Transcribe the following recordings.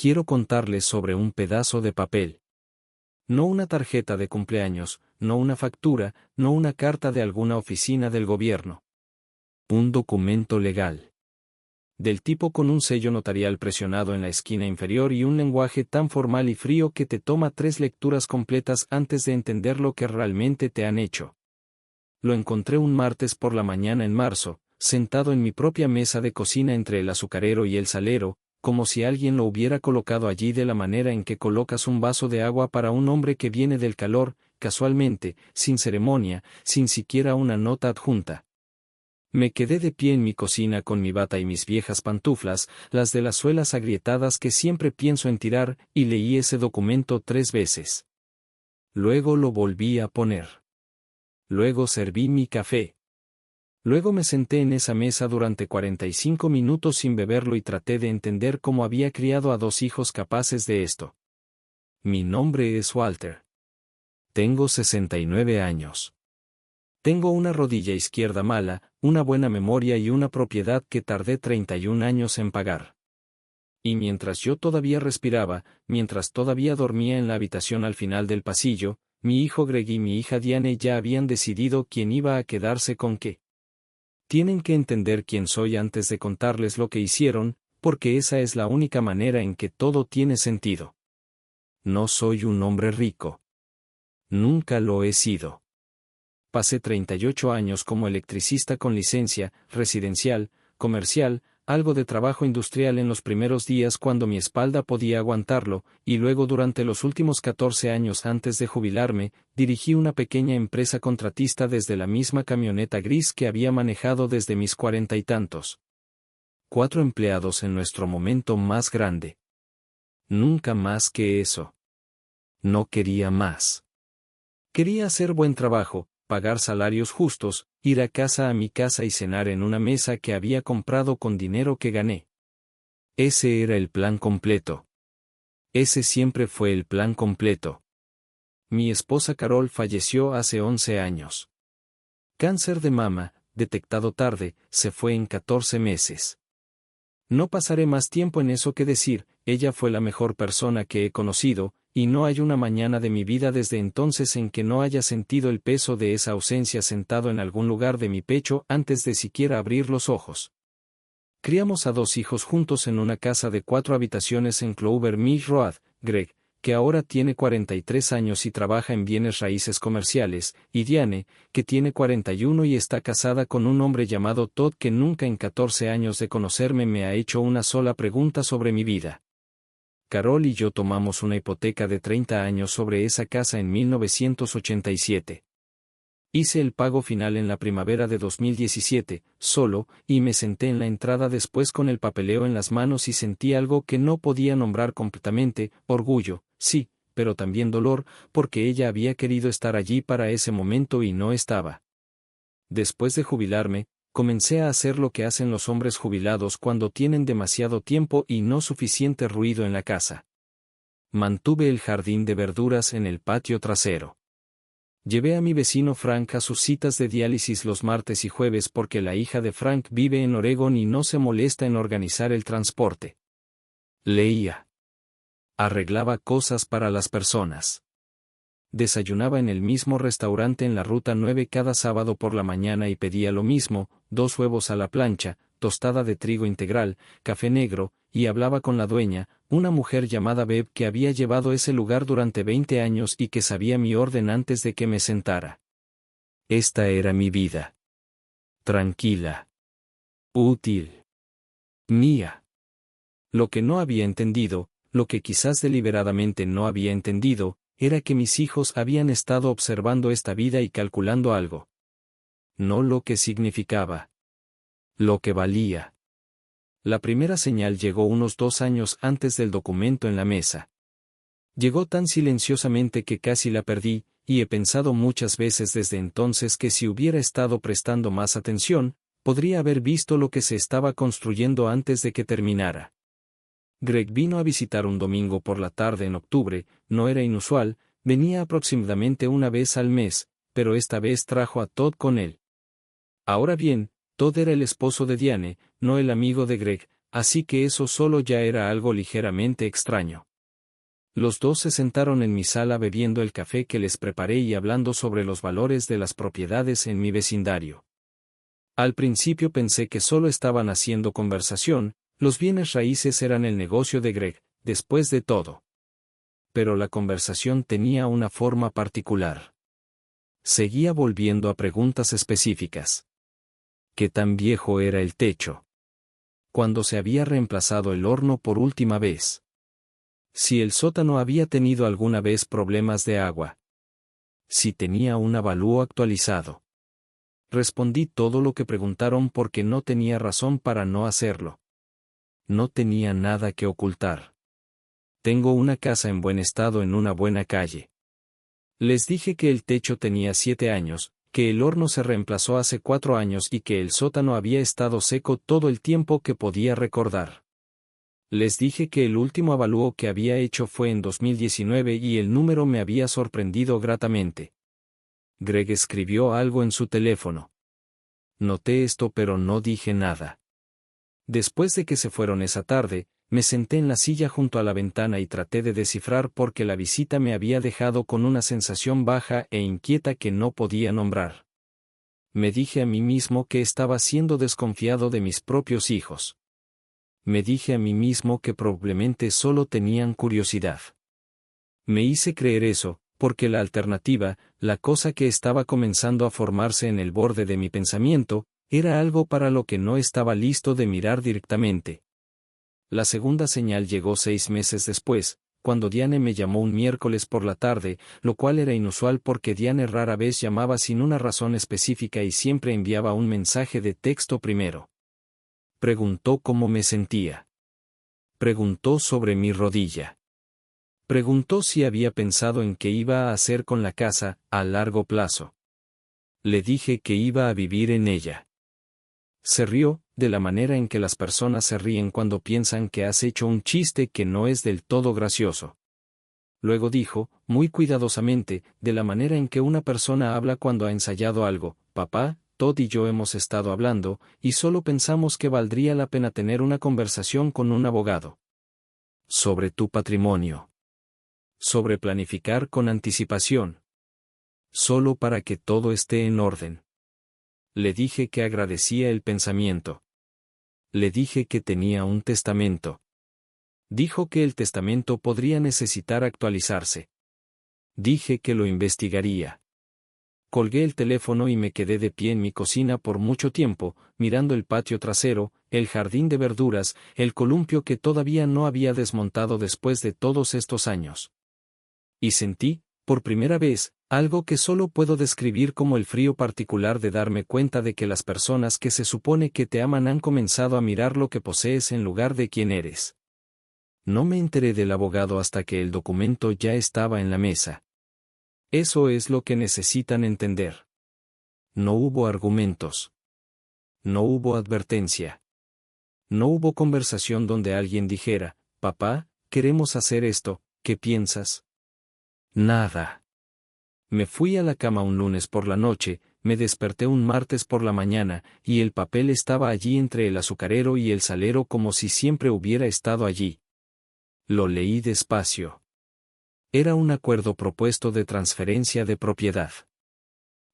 quiero contarles sobre un pedazo de papel. No una tarjeta de cumpleaños, no una factura, no una carta de alguna oficina del gobierno. Un documento legal. Del tipo con un sello notarial presionado en la esquina inferior y un lenguaje tan formal y frío que te toma 3 lecturas completas antes de entender lo que realmente te han hecho. Lo encontré un martes por la mañana en marzo, sentado en mi propia mesa de cocina entre el azucarero y el salero, como si alguien lo hubiera colocado allí de la manera en que colocas un vaso de agua para un hombre que viene del calor, casualmente, sin ceremonia, sin siquiera una nota adjunta. Me quedé de pie en mi cocina con mi bata y mis viejas pantuflas, las de las suelas agrietadas que siempre pienso en tirar, y leí ese documento 3 veces. Luego lo volví a poner. Luego serví mi café. Luego me senté en esa mesa durante 45 minutos sin beberlo y traté de entender cómo había criado a 2 hijos capaces de esto. Mi nombre es Walter. Tengo 69 años. Tengo una rodilla izquierda mala, una buena memoria y una propiedad que tardé 31 años en pagar. Y mientras yo todavía respiraba, mientras todavía dormía en la habitación al final del pasillo, mi hijo Greg y mi hija Diane ya habían decidido quién iba a quedarse con qué. Tienen que entender quién soy antes de contarles lo que hicieron, porque esa es la única manera en que todo tiene sentido. No soy un hombre rico. Nunca lo he sido. Pasé 38 años como electricista con licencia, residencial, comercial, algo de trabajo industrial en los primeros días cuando mi espalda podía aguantarlo, y luego durante los últimos 14 años antes de jubilarme, dirigí una pequeña empresa contratista desde la misma camioneta gris que había manejado desde mis 40 y tantos. 4 empleados en nuestro momento más grande. Nunca más que eso. No quería más. Quería hacer buen trabajo, pagar salarios justos, ir a mi casa y cenar en una mesa que había comprado con dinero que gané. Ese era el plan completo. Ese siempre fue el plan completo. Mi esposa Carol falleció hace 11 años. Cáncer de mama, detectado tarde, se fue en 14 meses. No pasaré más tiempo en eso que decir, ella fue la mejor persona que he conocido, y no hay una mañana de mi vida desde entonces en que no haya sentido el peso de esa ausencia sentado en algún lugar de mi pecho antes de siquiera abrir los ojos. Criamos a 2 hijos juntos en una casa de 4 habitaciones en Clover Mill Road, Greg, que ahora tiene 43 años y trabaja en bienes raíces comerciales, y Diane, que tiene 41 y está casada con un hombre llamado Todd que nunca en 14 años de conocerme me ha hecho una sola pregunta sobre mi vida. Carol y yo tomamos una hipoteca de 30 años sobre esa casa en 1987. Hice el pago final en la primavera de 2017, solo, y me senté en la entrada después con el papeleo en las manos y sentí algo que no podía nombrar completamente, orgullo, sí, pero también dolor, porque ella había querido estar allí para ese momento y no estaba. Después de jubilarme, comencé a hacer lo que hacen los hombres jubilados cuando tienen demasiado tiempo y no suficiente ruido en la casa. Mantuve el jardín de verduras en el patio trasero. Llevé a mi vecino Frank a sus citas de diálisis los martes y jueves porque la hija de Frank vive en Oregón y no se molesta en organizar el transporte. Leía. Arreglaba cosas para las personas. Desayunaba en el mismo restaurante en la Ruta 9 cada sábado por la mañana y pedía lo mismo, 2 huevos a la plancha, tostada de trigo integral, café negro, y hablaba con la dueña, una mujer llamada Bev que había llevado ese lugar durante 20 años y que sabía mi orden antes de que me sentara. Esta era mi vida. Tranquila. Útil. Mía. Lo que no había entendido, lo que quizás deliberadamente no había entendido, era que mis hijos habían estado observando esta vida y calculando algo. No lo que significaba. Lo que valía. La primera señal llegó unos 2 años antes del documento en la mesa. Llegó tan silenciosamente que casi la perdí, y he pensado muchas veces desde entonces que si hubiera estado prestando más atención, podría haber visto lo que se estaba construyendo antes de que terminara. Greg vino a visitar un domingo por la tarde en octubre, no era inusual, venía aproximadamente una vez al mes, pero esta vez trajo a Todd con él. Ahora bien, Todd era el esposo de Diane, no el amigo de Greg, así que eso solo ya era algo ligeramente extraño. Los dos se sentaron en mi sala bebiendo el café que les preparé y hablando sobre los valores de las propiedades en mi vecindario. Al principio pensé que solo estaban haciendo conversación, los bienes raíces eran el negocio de Greg, después de todo. Pero la conversación tenía una forma particular. Seguía volviendo a preguntas específicas. ¿Qué tan viejo era el techo? ¿Cuándo se había reemplazado el horno por última vez? Si el sótano había tenido alguna vez problemas de agua. Si tenía un avalúo actualizado. Respondí todo lo que preguntaron porque no tenía razón para no hacerlo. No tenía nada que ocultar. Tengo una casa en buen estado en una buena calle. Les dije que el techo tenía 7 años, que el horno se reemplazó hace 4 años y que el sótano había estado seco todo el tiempo que podía recordar. Les dije que el último avalúo que había hecho fue en 2019 y el número me había sorprendido gratamente. Greg escribió algo en su teléfono. Noté esto pero no dije nada. Después de que se fueron esa tarde, me senté en la silla junto a la ventana y traté de descifrar porque la visita me había dejado con una sensación baja e inquieta que no podía nombrar. Me dije a mí mismo que estaba siendo desconfiado de mis propios hijos. Me dije a mí mismo que probablemente solo tenían curiosidad. Me hice creer eso, porque la alternativa, la cosa que estaba comenzando a formarse en el borde de mi pensamiento, era algo para lo que no estaba listo de mirar directamente. La segunda señal llegó 6 meses después, cuando Diane me llamó un miércoles por la tarde, lo cual era inusual porque Diane rara vez llamaba sin una razón específica y siempre enviaba un mensaje de texto primero. Preguntó cómo me sentía. Preguntó sobre mi rodilla. Preguntó si había pensado en qué iba a hacer con la casa, a largo plazo. Le dije que iba a vivir en ella. Se rió, de la manera en que las personas se ríen cuando piensan que has hecho un chiste que no es del todo gracioso. Luego dijo, muy cuidadosamente, de la manera en que una persona habla cuando ha ensayado algo, papá, Todd y yo hemos estado hablando, y solo pensamos que valdría la pena tener una conversación con un abogado. Sobre tu patrimonio. Sobre planificar con anticipación. Solo para que todo esté en orden. Le dije que agradecía el pensamiento. Le dije que tenía un testamento. Dijo que el testamento podría necesitar actualizarse. Dije que lo investigaría. Colgué el teléfono y me quedé de pie en mi cocina por mucho tiempo, mirando el patio trasero, el jardín de verduras, el columpio que todavía no había desmontado después de todos estos años. Y sentí, por primera vez, algo que solo puedo describir como el frío particular de darme cuenta de que las personas que se supone que te aman han comenzado a mirar lo que posees en lugar de quién eres. No me enteré del abogado hasta que el documento ya estaba en la mesa. Eso es lo que necesitan entender. No hubo argumentos. No hubo advertencia. No hubo conversación donde alguien dijera, papá, queremos hacer esto, ¿qué piensas? Nada. Me fui a la cama un lunes por la noche, me desperté un martes por la mañana, y el papel estaba allí entre el azucarero y el salero como si siempre hubiera estado allí. Lo leí despacio. Era un acuerdo propuesto de transferencia de propiedad.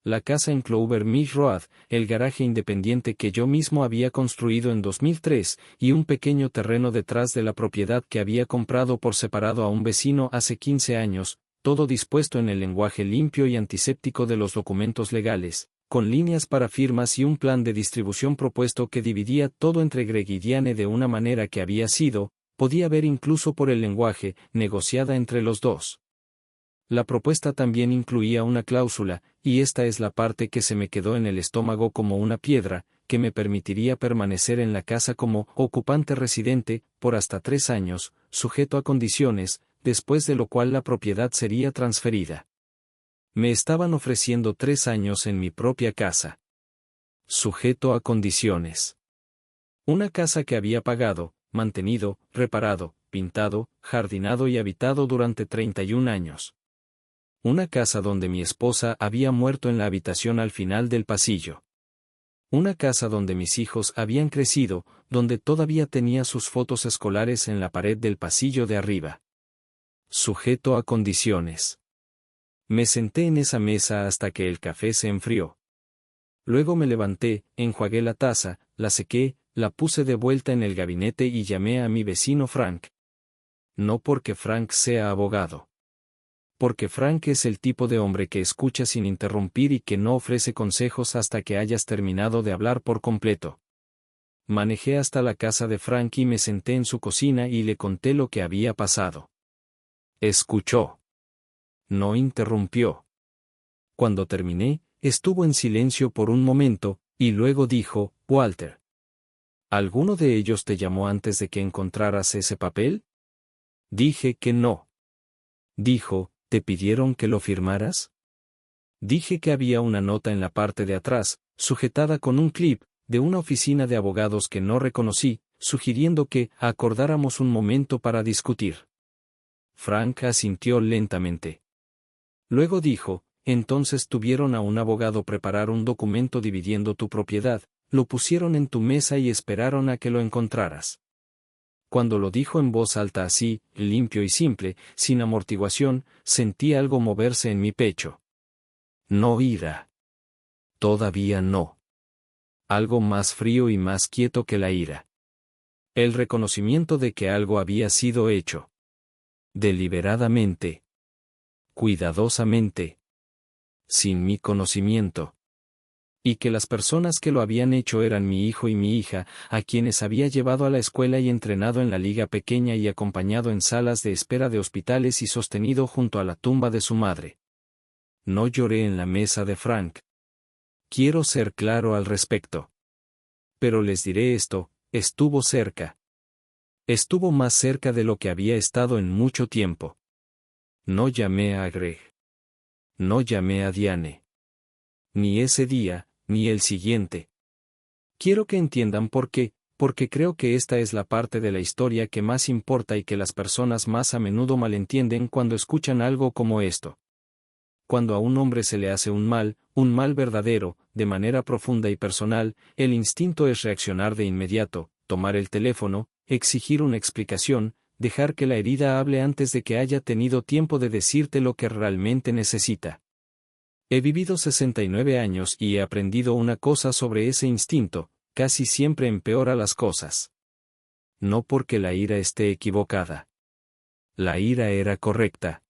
La casa en Clover Mill Road, el garaje independiente que yo mismo había construido en 2003, y un pequeño terreno detrás de la propiedad que había comprado por separado a un vecino hace 15 años, todo dispuesto en el lenguaje limpio y antiséptico de los documentos legales, con líneas para firmas y un plan de distribución propuesto que dividía todo entre Greg y Diane de una manera que había sido, podía ver incluso por el lenguaje, negociada entre los dos. La propuesta también incluía una cláusula, y esta es la parte que se me quedó en el estómago como una piedra, que me permitiría permanecer en la casa como ocupante residente, por hasta 3 años, sujeto a condiciones, después de lo cual la propiedad sería transferida. Me estaban ofreciendo 3 años en mi propia casa. Sujeto a condiciones. Una casa que había pagado, mantenido, reparado, pintado, jardinado y habitado durante 31 años. Una casa donde mi esposa había muerto en la habitación al final del pasillo. Una casa donde mis hijos habían crecido, donde todavía tenía sus fotos escolares en la pared del pasillo de arriba. Sujeto a condiciones. Me senté en esa mesa hasta que el café se enfrió. Luego me levanté, enjuagué la taza, la sequé, la puse de vuelta en el gabinete y llamé a mi vecino Frank. No porque Frank sea abogado. Porque Frank es el tipo de hombre que escucha sin interrumpir y que no ofrece consejos hasta que hayas terminado de hablar por completo. Manejé hasta la casa de Frank y me senté en su cocina y le conté lo que había pasado. Escuchó. No interrumpió. Cuando terminé, estuvo en silencio por un momento, y luego dijo, Walter. ¿Alguno de ellos te llamó antes de que encontraras ese papel? Dije que no. Dijo, ¿te pidieron que lo firmaras? Dije que había una nota en la parte de atrás, sujetada con un clip, de una oficina de abogados que no reconocí, sugiriendo que acordáramos un momento para discutir. Frank asintió lentamente. Luego dijo, entonces tuvieron a un abogado preparar un documento dividiendo tu propiedad, lo pusieron en tu mesa y esperaron a que lo encontraras. Cuando lo dijo en voz alta así, limpio y simple, sin amortiguación, sentí algo moverse en mi pecho. No ira. Todavía no. Algo más frío y más quieto que la ira. El reconocimiento de que algo había sido hecho. Deliberadamente. Cuidadosamente. Sin mi conocimiento. Y que las personas que lo habían hecho eran mi hijo y mi hija, a quienes había llevado a la escuela y entrenado en la liga pequeña y acompañado en salas de espera de hospitales y sostenido junto a la tumba de su madre. No lloré en la mesa de Frank. Quiero ser claro al respecto. Pero les diré esto, estuvo cerca. Estuvo más cerca de lo que había estado en mucho tiempo. No llamé a Greg. No llamé a Diane. Ni ese día, ni el siguiente. Quiero que entiendan por qué, porque creo que esta es la parte de la historia que más importa y que las personas más a menudo malentienden cuando escuchan algo como esto. Cuando a un hombre se le hace un mal verdadero, de manera profunda y personal, el instinto es reaccionar de inmediato, tomar el teléfono, exigir una explicación, dejar que la herida hable antes de que haya tenido tiempo de decirte lo que realmente necesita. He vivido 69 años y he aprendido una cosa sobre ese instinto, casi siempre empeora las cosas. No porque la ira esté equivocada. La ira era correcta.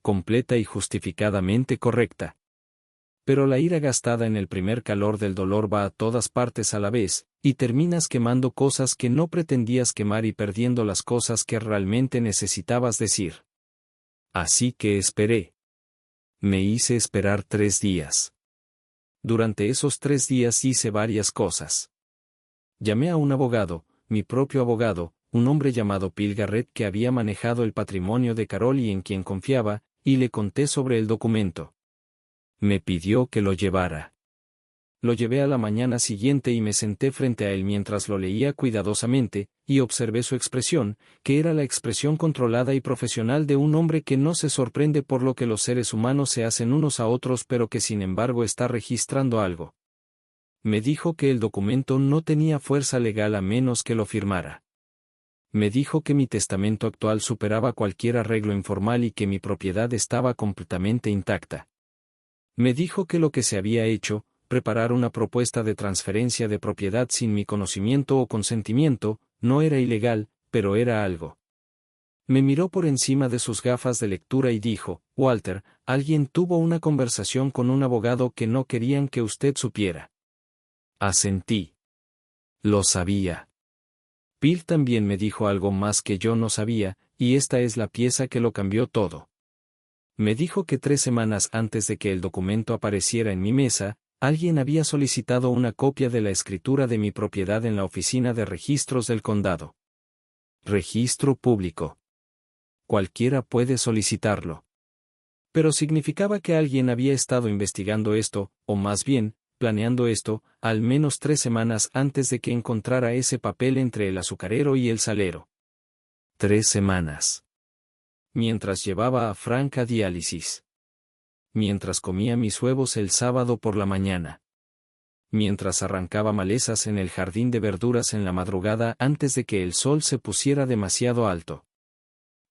Completa y justificadamente correcta. Pero la ira gastada en el primer calor del dolor va a todas partes a la vez, y terminas quemando cosas que no pretendías quemar y perdiendo las cosas que realmente necesitabas decir. Así que esperé. Me hice esperar 3 días. Durante esos 3 días hice varias cosas. Llamé a un abogado, mi propio abogado, un hombre llamado Phil Garrett que había manejado el patrimonio de Carol y en quien confiaba, y le conté sobre el documento. Me pidió que lo llevara. Lo llevé a la mañana siguiente y me senté frente a él mientras lo leía cuidadosamente, y observé su expresión, que era la expresión controlada y profesional de un hombre que no se sorprende por lo que los seres humanos se hacen unos a otros pero que sin embargo está registrando algo. Me dijo que el documento no tenía fuerza legal a menos que lo firmara. Me dijo que mi testamento actual superaba cualquier arreglo informal y que mi propiedad estaba completamente intacta. Me dijo que lo que se había hecho, preparar una propuesta de transferencia de propiedad sin mi conocimiento o consentimiento, no era ilegal, pero era algo. Me miró por encima de sus gafas de lectura y dijo, Walter, alguien tuvo una conversación con un abogado que no querían que usted supiera. Asentí. Lo sabía. Bill también me dijo algo más que yo no sabía, y esta es la pieza que lo cambió todo. Me dijo que 3 semanas antes de que el documento apareciera en mi mesa, alguien había solicitado una copia de la escritura de mi propiedad en la oficina de registros del condado. Registro público. Cualquiera puede solicitarlo. Pero significaba que alguien había estado investigando esto, o más bien, planeando esto, al menos 3 semanas antes de que encontrara ese papel entre el azucarero y el salero. 3 semanas. Mientras llevaba a Frank a diálisis. Mientras comía mis huevos el sábado por la mañana. mientras arrancaba malezas en el jardín de verduras en la madrugada antes de que el sol se pusiera demasiado alto.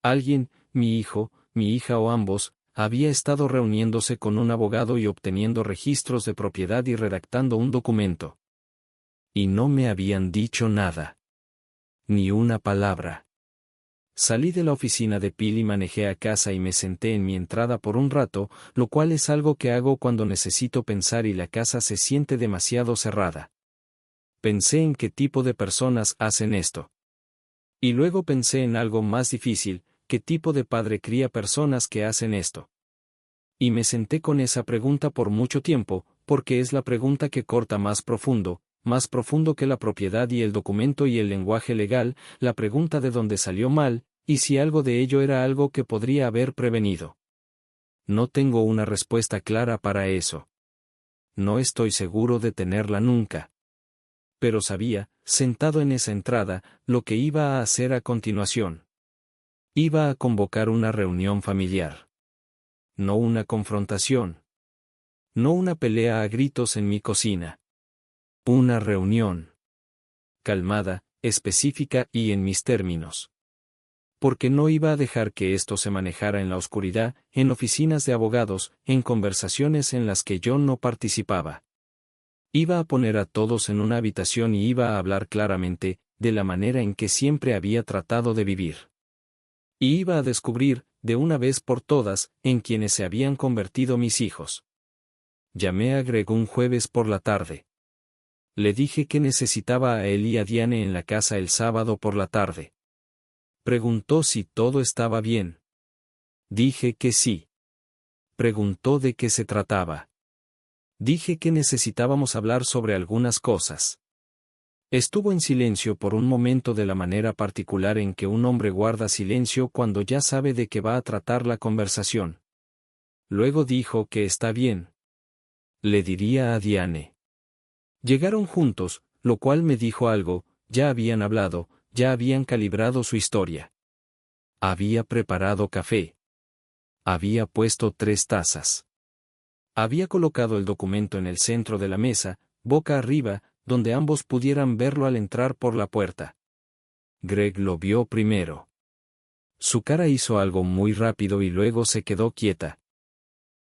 Alguien, mi hijo, mi hija o ambos, había estado reuniéndose con un abogado y obteniendo registros de propiedad y redactando un documento. Y no me habían dicho nada. Ni una palabra. Salí de la oficina de Phil y manejé a casa y me senté en mi entrada por un rato, lo cual es algo que hago cuando necesito pensar y la casa se siente demasiado cerrada. Pensé en qué tipo de personas hacen esto. Y luego pensé en algo más difícil, qué tipo de padre cría personas que hacen esto. Y me senté con esa pregunta por mucho tiempo, porque es la pregunta que corta más profundo que la propiedad y el documento y el lenguaje legal, la pregunta de dónde salió mal, y si algo de ello era algo que podría haber prevenido. No tengo una respuesta clara para eso. No estoy seguro de tenerla nunca. Pero sabía, sentado en esa entrada, lo que iba a hacer a continuación. Iba a convocar una reunión familiar. No una confrontación. No una pelea a gritos en mi cocina. Una reunión. Calmada, específica y en mis términos. Porque no iba a dejar que esto se manejara en la oscuridad, en oficinas de abogados, en conversaciones en las que yo no participaba. Iba a poner a todos en una habitación y iba a hablar claramente, de la manera en que siempre había tratado de vivir. Y iba a descubrir, de una vez por todas, en quienes se habían convertido mis hijos. Llamé a Greg un jueves por la tarde. Le dije que necesitaba a él y a Diane en la casa el sábado por la tarde. Preguntó si todo estaba bien. Dije que sí. Preguntó de qué se trataba. Dije que necesitábamos hablar sobre algunas cosas. Estuvo en silencio por un momento de la manera particular en que un hombre guarda silencio cuando ya sabe de qué va a tratar la conversación. Luego dijo que está bien. Le diría a Diane. Llegaron juntos, lo cual me dijo algo, ya habían hablado, ya habían calibrado su historia. Había preparado café. Había puesto 3 tazas. Había colocado el documento en el centro de la mesa, boca arriba, donde ambos pudieran verlo al entrar por la puerta. Greg lo vio primero. Su cara hizo algo muy rápido y luego se quedó quieta.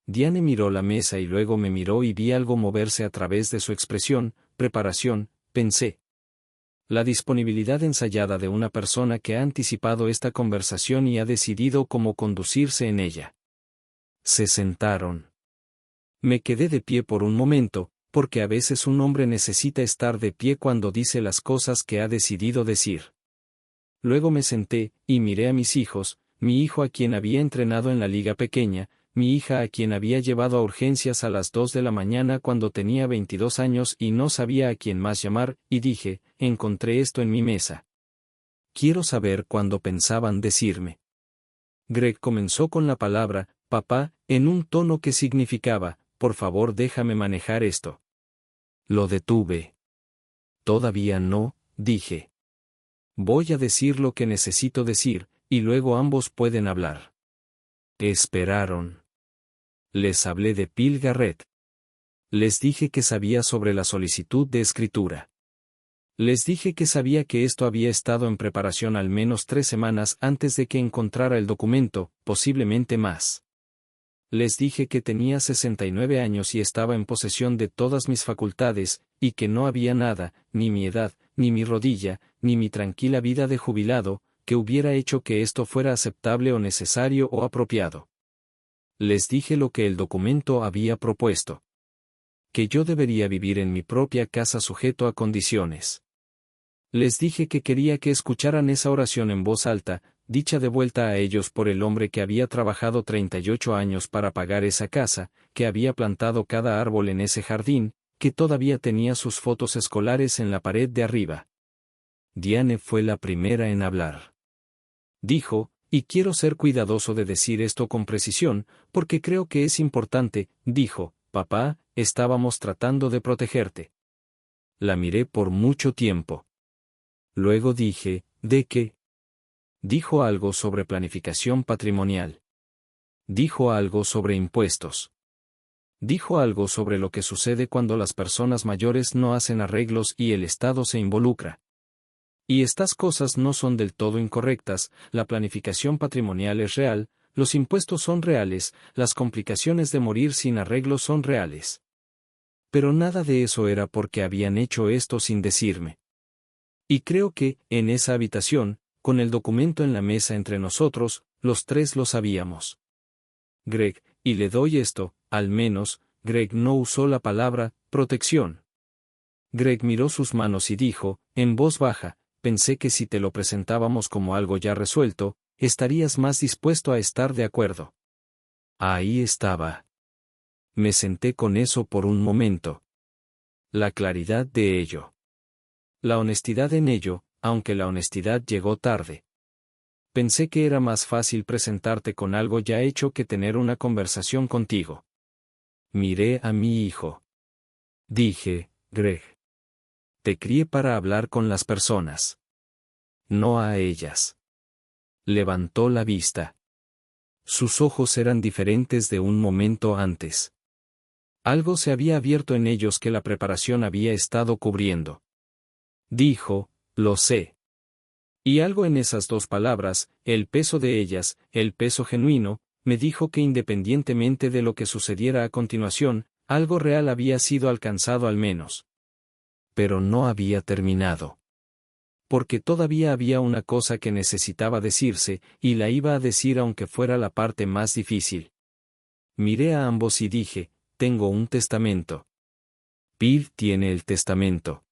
Diane miró la mesa y luego me miró y vi algo moverse a través de su expresión, preparación, pensé. La disponibilidad ensayada de una persona que ha anticipado esta conversación y ha decidido cómo conducirse en ella. Se sentaron. Me quedé de pie por un momento, porque a veces un hombre necesita estar de pie cuando dice las cosas que ha decidido decir. Luego me senté, y miré a mis hijos, mi hijo a quien había entrenado en la liga pequeña, mi hija a quien había llevado a urgencias a las 2 de la mañana cuando tenía 22 años y no sabía a quién más llamar, y dije, encontré esto en mi mesa. Quiero saber cuándo pensaban decirme. Greg comenzó con la palabra, papá, en un tono que significaba, por favor déjame manejar esto. Lo detuve. Todavía no, dije. Voy a decir lo que necesito decir, y luego ambos pueden hablar. Esperaron. Les hablé de Phil Garrett. Les dije que sabía sobre la solicitud de escritura. Les dije que sabía que esto había estado en preparación al menos 3 semanas antes de que encontrara el documento, posiblemente más. Les dije que tenía 69 años y estaba en posesión de todas mis facultades, y que no había nada, ni mi edad, ni mi rodilla, ni mi tranquila vida de jubilado, que hubiera hecho que esto fuera aceptable o necesario o apropiado. Les dije lo que el documento había propuesto. Que yo debería vivir en mi propia casa sujeto a condiciones. Les dije que quería que escucharan esa oración en voz alta, dicha de vuelta a ellos por el hombre que había trabajado 38 años para pagar esa casa, que había plantado cada árbol en ese jardín, que todavía tenía sus fotos escolares en la pared de arriba. Diane fue la primera en hablar. Dijo, y quiero ser cuidadoso de decir esto con precisión, porque creo que es importante, dijo, papá, estábamos tratando de protegerte. La miré por mucho tiempo. Luego dije, ¿de qué? Dijo algo sobre planificación patrimonial. Dijo algo sobre impuestos. Dijo algo sobre lo que sucede cuando las personas mayores no hacen arreglos y el Estado se involucra. Y estas cosas no son del todo incorrectas, la planificación patrimonial es real, los impuestos son reales, las complicaciones de morir sin arreglos son reales. Pero nada de eso era porque habían hecho esto sin decirme. Y creo que, en esa habitación, con el documento en la mesa entre nosotros, los tres lo sabíamos. Greg, y le doy esto, al menos, Greg no usó la palabra protección. Greg miró sus manos y dijo, en voz baja, pensé que si te lo presentábamos como algo ya resuelto, estarías más dispuesto a estar de acuerdo. Ahí estaba. Me senté con eso por un momento. La claridad de ello. La honestidad en ello, aunque la honestidad llegó tarde. Pensé que era más fácil presentarte con algo ya hecho que tener una conversación contigo. Miré a mi hijo. Dije, Greg. Te crié para hablar con las personas. No a ellas. Levantó la vista. Sus ojos eran diferentes de un momento antes. Algo se había abierto en ellos que la preparación había estado cubriendo. Dijo, lo sé. Y algo en esas dos palabras, el peso de ellas, el peso genuino, me dijo que independientemente de lo que sucediera a continuación, algo real había sido alcanzado al menos. Pero no había terminado. Porque todavía había una cosa que necesitaba decirse, y la iba a decir aunque fuera la parte más difícil. Miré a ambos y dije, tengo un testamento. Piv tiene el testamento.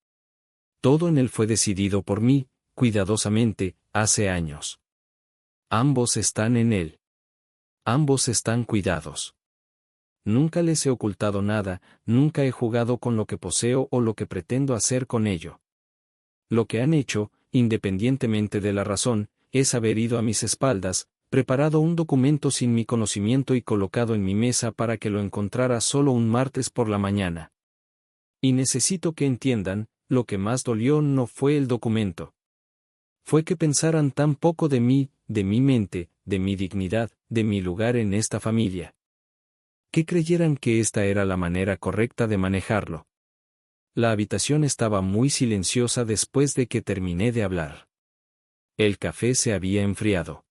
Todo en él fue decidido por mí, cuidadosamente, hace años. Ambos están en él. Ambos están cuidados. Nunca les he ocultado nada, nunca he jugado con lo que poseo o lo que pretendo hacer con ello. Lo que han hecho, independientemente de la razón, es haber ido a mis espaldas, preparado un documento sin mi conocimiento y colocado en mi mesa para que lo encontrara solo un martes por la mañana. Y necesito que entiendan, lo que más dolió no fue el documento. Fue que pensaran tan poco de mí, de mi mente, de mi dignidad, de mi lugar en esta familia. Que creyeran que esta era la manera correcta de manejarlo. La habitación estaba muy silenciosa después de que terminé de hablar. El café se había enfriado.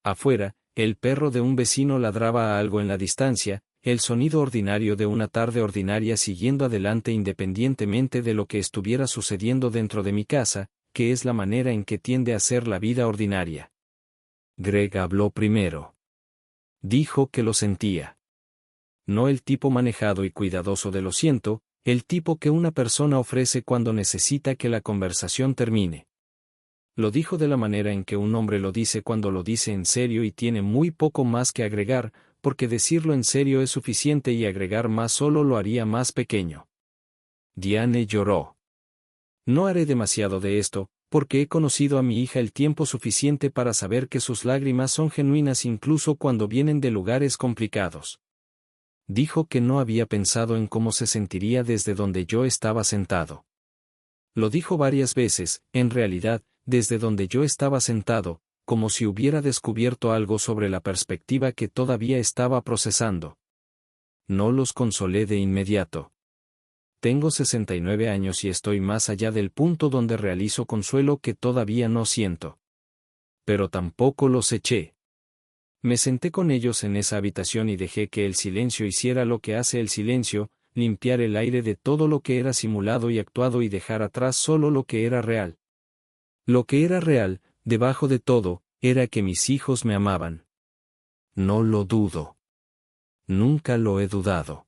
Afuera, el perro de un vecino ladraba a algo en la distancia, el sonido ordinario de una tarde ordinaria siguiendo adelante independientemente de lo que estuviera sucediendo dentro de mi casa, que es la manera en que tiende a ser la vida ordinaria. Greg habló primero. Dijo que lo sentía. No el tipo manejado y cuidadoso de lo siento, el tipo que una persona ofrece cuando necesita que la conversación termine. Lo dijo de la manera en que un hombre lo dice cuando lo dice en serio y tiene muy poco más que agregar, porque decirlo en serio es suficiente y agregar más solo lo haría más pequeño. Diane lloró. No haré demasiado de esto, porque he conocido a mi hija el tiempo suficiente para saber que sus lágrimas son genuinas incluso cuando vienen de lugares complicados. Dijo que no había pensado en cómo se sentiría desde donde yo estaba sentado. Lo dijo varias veces, en realidad, desde donde yo estaba sentado, como si hubiera descubierto algo sobre la perspectiva que todavía estaba procesando. No los consolé de inmediato. Tengo 69 años y estoy más allá del punto donde realizo consuelo que todavía no siento. Pero tampoco los eché. Me senté con ellos en esa habitación y dejé que el silencio hiciera lo que hace el silencio, limpiar el aire de todo lo que era simulado y actuado y dejar atrás solo lo que era real. Lo que era real, debajo de todo, era que mis hijos me amaban. No lo dudo. Nunca lo he dudado.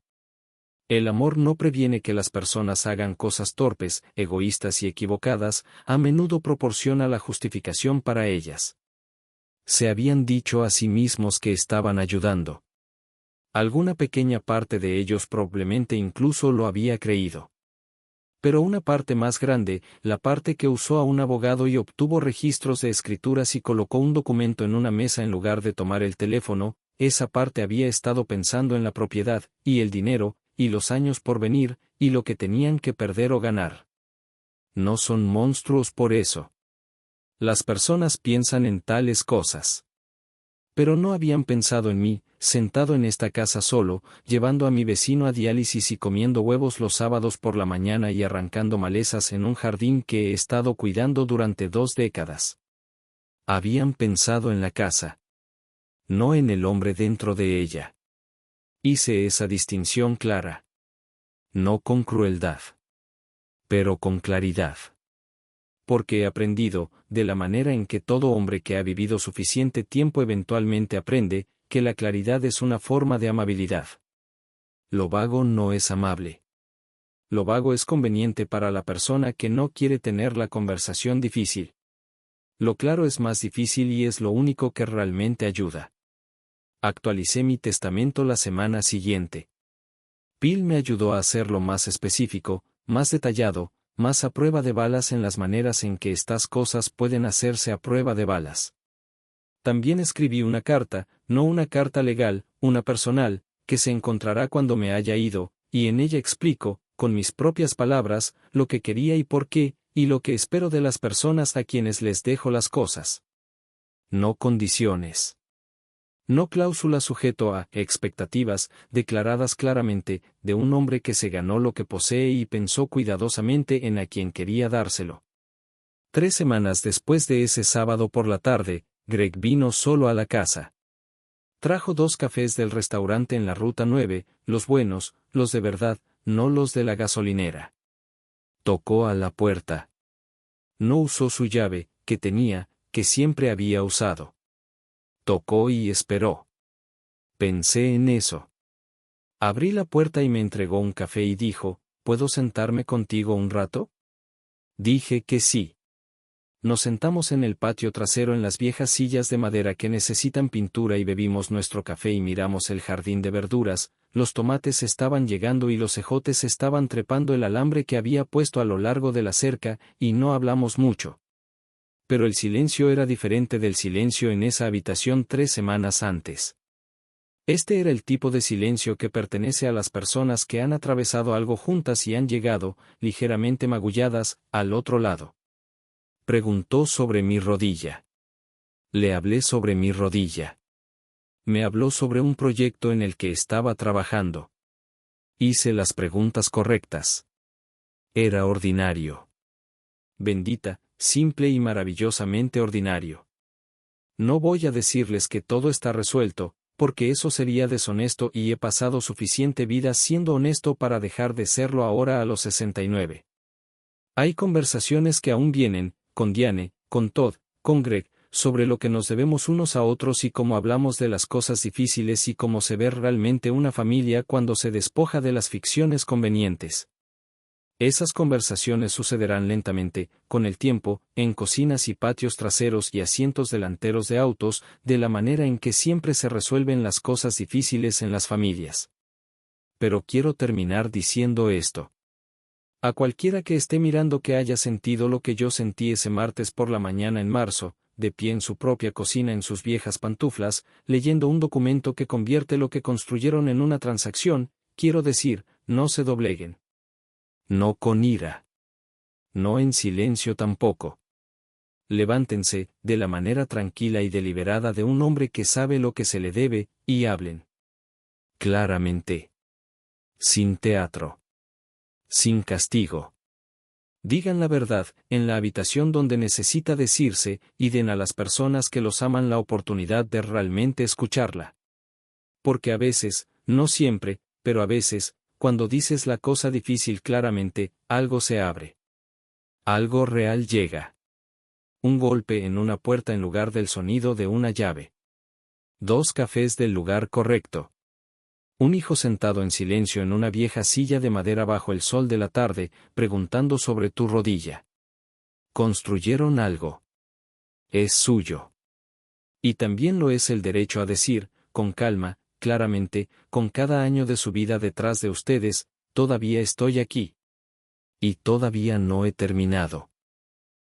El amor no previene que las personas hagan cosas torpes, egoístas y equivocadas, a menudo proporciona la justificación para ellas. Se habían dicho a sí mismos que estaban ayudando. Alguna pequeña parte de ellos probablemente incluso lo había creído. Pero una parte más grande, la parte que usó a un abogado y obtuvo registros de escrituras y colocó un documento en una mesa en lugar de tomar el teléfono, esa parte había estado pensando en la propiedad, y el dinero, y los años por venir, y lo que tenían que perder o ganar. No son monstruos por eso. Las personas piensan en tales cosas. Pero no habían pensado en mí, sentado en esta casa solo, llevando a mi vecino a diálisis y comiendo huevos los sábados por la mañana y arrancando malezas en un jardín que he estado cuidando durante 2 décadas. Habían pensado en la casa, no en el hombre dentro de ella. Hice esa distinción clara. No con crueldad, pero con claridad. Porque he aprendido, de la manera en que todo hombre que ha vivido suficiente tiempo eventualmente aprende, que la claridad es una forma de amabilidad. Lo vago no es amable. Lo vago es conveniente para la persona que no quiere tener la conversación difícil. Lo claro es más difícil y es lo único que realmente ayuda. Actualicé mi testamento la semana siguiente. Bill me ayudó a hacerlo más específico, más detallado, más a prueba de balas en las maneras en que estas cosas pueden hacerse a prueba de balas. También escribí una carta, no una carta legal, una personal, que se encontrará cuando me haya ido, y en ella explico, con mis propias palabras, lo que quería y por qué, y lo que espero de las personas a quienes les dejo las cosas. No condiciones. No cláusula sujeto a expectativas, declaradas claramente, de un hombre que se ganó lo que posee y pensó cuidadosamente en a quien quería dárselo. 3 semanas después de ese sábado por la tarde, Greg vino solo a la casa. Trajo 2 cafés del restaurante en la Ruta 9, los buenos, los de verdad, no los de la gasolinera. Tocó a la puerta. No usó su llave, que tenía, que siempre había usado. Tocó y esperó. Pensé en eso. Abrí la puerta y me entregó un café y dijo, ¿puedo sentarme contigo un rato? Dije que sí. Nos sentamos en el patio trasero en las viejas sillas de madera que necesitan pintura y bebimos nuestro café y miramos el jardín de verduras. Los tomates estaban llegando y los ejotes estaban trepando el alambre que había puesto a lo largo de la cerca, y no hablamos mucho. Pero el silencio era diferente del silencio en esa habitación 3 semanas antes. Este era el tipo de silencio que pertenece a las personas que han atravesado algo juntas y han llegado, ligeramente magulladas, al otro lado. Preguntó sobre mi rodilla. Le hablé sobre mi rodilla. Me habló sobre un proyecto en el que estaba trabajando. Hice las preguntas correctas. Era ordinario. Bendita, simple y maravillosamente ordinario. No voy a decirles que todo está resuelto, porque eso sería deshonesto y he pasado suficiente vida siendo honesto para dejar de serlo ahora a los 69. Hay conversaciones que aún vienen, con Diane, con Todd, con Greg, sobre lo que nos debemos unos a otros y cómo hablamos de las cosas difíciles y cómo se ve realmente una familia cuando se despoja de las ficciones convenientes. Esas conversaciones sucederán lentamente, con el tiempo, en cocinas y patios traseros y asientos delanteros de autos, de la manera en que siempre se resuelven las cosas difíciles en las familias. Pero quiero terminar diciendo esto. A cualquiera que esté mirando que haya sentido lo que yo sentí ese martes por la mañana en marzo, de pie en su propia cocina en sus viejas pantuflas, leyendo un documento que convierte lo que construyeron en una transacción, quiero decir, no se dobleguen. No con ira. No en silencio tampoco. Levántense, de la manera tranquila y deliberada de un hombre que sabe lo que se le debe, y hablen. Claramente. Sin teatro. Sin castigo. Digan la verdad, en la habitación donde necesita decirse, y den a las personas que los aman la oportunidad de realmente escucharla. Porque a veces, no siempre, pero a veces, cuando dices la cosa difícil claramente, algo se abre. Algo real llega. Un golpe en una puerta en lugar del sonido de una llave. 2 cafés del lugar correcto. Un hijo sentado en silencio en una vieja silla de madera bajo el sol de la tarde, preguntando sobre tu rodilla. Construyeron algo. Es suyo. Y también lo es el derecho a decir, con calma, claramente, con cada año de su vida detrás de ustedes, todavía estoy aquí. Y todavía no he terminado.